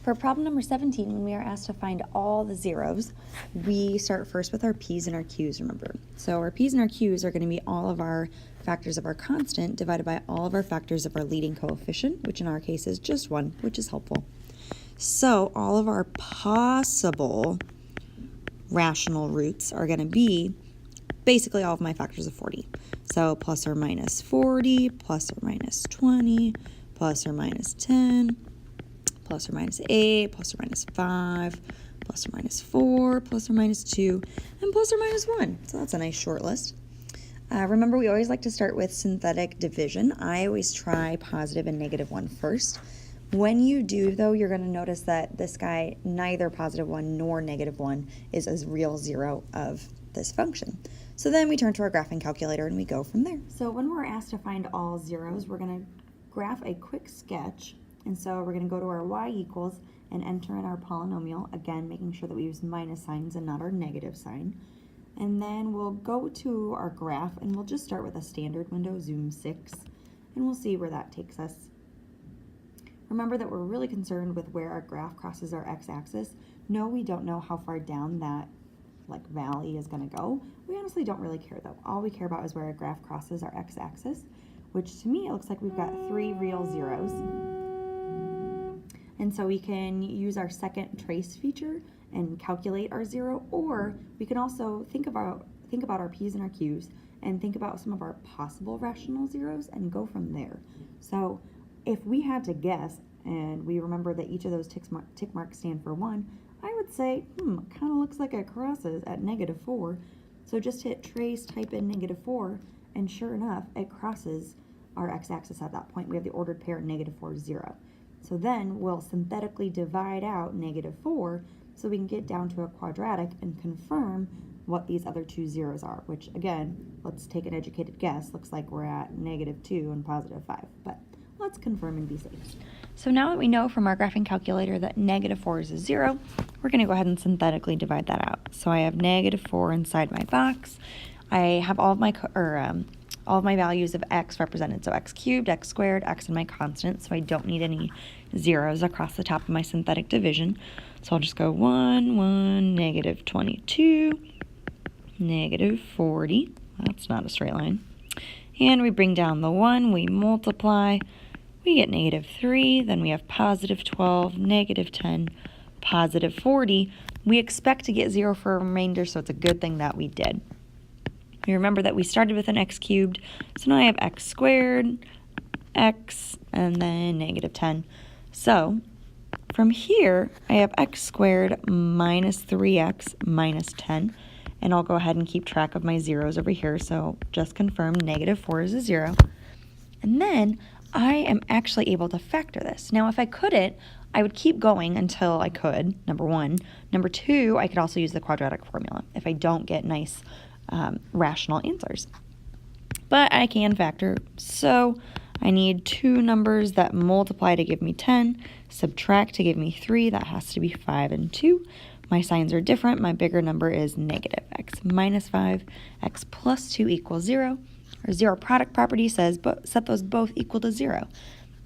For problem number 17, when we are asked to find all the zeros, we start first with our p's and our q's, remember. So our p's and our q's are going to be all of our factors of our constant divided by all of our factors of our leading coefficient, which in our case is just 1, which is helpful. So all of our possible rational roots are going to be basically all of my factors of 40. So plus or minus 40, plus or minus 20, plus or minus 10, plus or minus 8, plus or minus 5, plus or minus 4, plus or minus 2, and plus or minus 1. So that's a nice short list. Remember, we always like to start with synthetic division. I always try positive and negative 1 first. When you do, though, you're going to notice that this guy, neither positive 1 nor negative 1, is a real zero of this function. So then we turn to our graphing calculator and we go from there. So when we're asked to find all zeros, we're going to graph a quick sketch. And so we're going to go to our y equals and enter in our polynomial, again making sure that we use minus signs and not our negative sign. And then we'll go to our graph and we'll just start with a standard window, zoom 6, and we'll see where that takes us. Remember that we're really concerned with where our graph crosses our x-axis. No, we don't know how far down that valley is going to go. We honestly don't really care though. All we care about is where our graph crosses our x-axis, which to me it looks like we've got 3 real zeros. And so we can use our second trace feature and calculate our zero, or we can also think about our p's and our q's and think about some of our possible rational zeros and go from there. So if we had to guess, and we remember that each of those tick marks stand for 1, I would say, kind of looks like it crosses at -4. So just hit trace, type in -4, and sure enough, it crosses our x-axis at that point. We have the ordered pair -4, 0. So then we'll synthetically divide out -4 so we can get down to a quadratic and confirm what these other 2 zeros are, which again, let's take an educated guess. Looks like we're at -2 and +5, but let's confirm and be safe. So now that we know from our graphing calculator that -4 is a 0, we're going to go ahead and synthetically divide that out. So I have -4 inside my box. I have all of my values of x represented. So x cubed, x squared, x and my constant. So I don't need any zeros across the top of my synthetic division. So I'll just go 1, 1, -22, -40. That's not a straight line. And we bring down the 1, we multiply. We get -3, then we have +12, -10, +40. We expect to get 0 for a remainder, so it's a good thing that we did. You remember that we started with an x cubed, so now I have x squared, x, and then -10. So from here, I have x squared minus 3x minus 10, and I'll go ahead and keep track of my zeros over here, so just confirm -4 is a 0. And then I am actually able to factor this. Now, if I couldn't, I would keep going until I could, number 1. Number 2, I could also use the quadratic formula if I don't get nice rational answers. But I can factor, so I need 2 numbers that multiply to give me 10, subtract to give me 3, that has to be 5 and 2. My signs are different. My bigger number is negative. X minus 5, x plus 2 equals 0. Our zero product property says set those both equal to 0.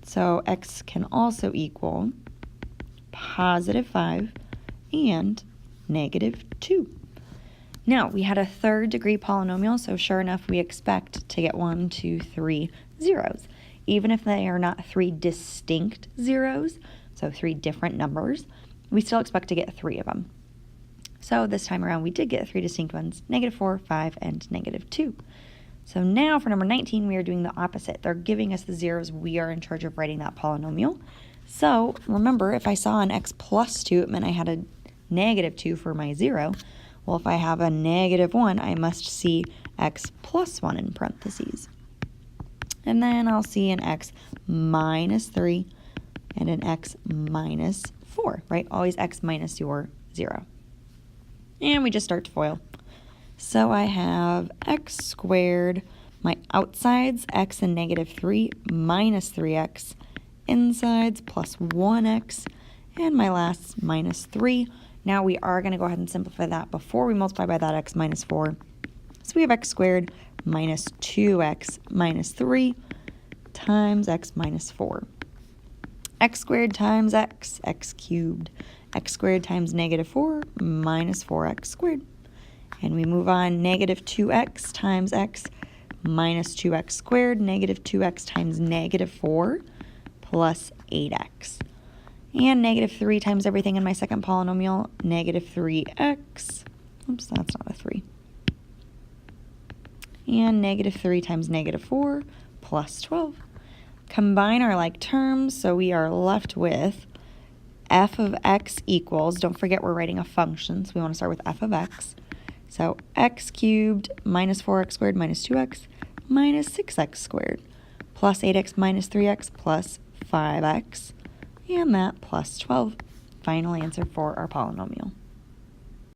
So x can also equal positive 5 and negative 2. Now, we had a third degree polynomial, so sure enough, we expect to get 1, 2, 3 zeros. Even if they are not 3 distinct zeros, so 3 different numbers, we still expect to get 3 of them. So this time around, we did get 3 distinct ones, -4, 5, and -2. So now for number 19, we are doing the opposite. They're giving us the zeros. We are in charge of writing that polynomial. So remember, if I saw an x plus 2, it meant I had a -2 for my 0. Well, if I have a -1, I must see x plus 1 in parentheses. And then I'll see an x minus 3 and an x minus 4, right? Always x minus your 0. And we just start to FOIL. So I have x squared, my outsides, x and -3 minus 3x, insides plus 1x, and my last minus 3. Now we are going to go ahead and simplify that before we multiply by that x minus 4. So we have x squared minus 2x minus 3 times x minus 4. x squared times x, x cubed. X squared times negative 4 minus 4x squared. And we move on, negative 2x times x minus 2x squared, negative 2x times negative 4 plus 8x. And negative 3 times everything in my second polynomial, negative 3x. Oops, that's not a 3. And negative 3 times negative 4 plus 12. Combine our like terms, so we are left with f of x equals, don't forget we're writing a function, so we want to start with f of x. So x cubed minus 4x squared minus 2x minus 6x squared plus 8x minus 3x plus 5x, and that plus 12. Final answer for our polynomial.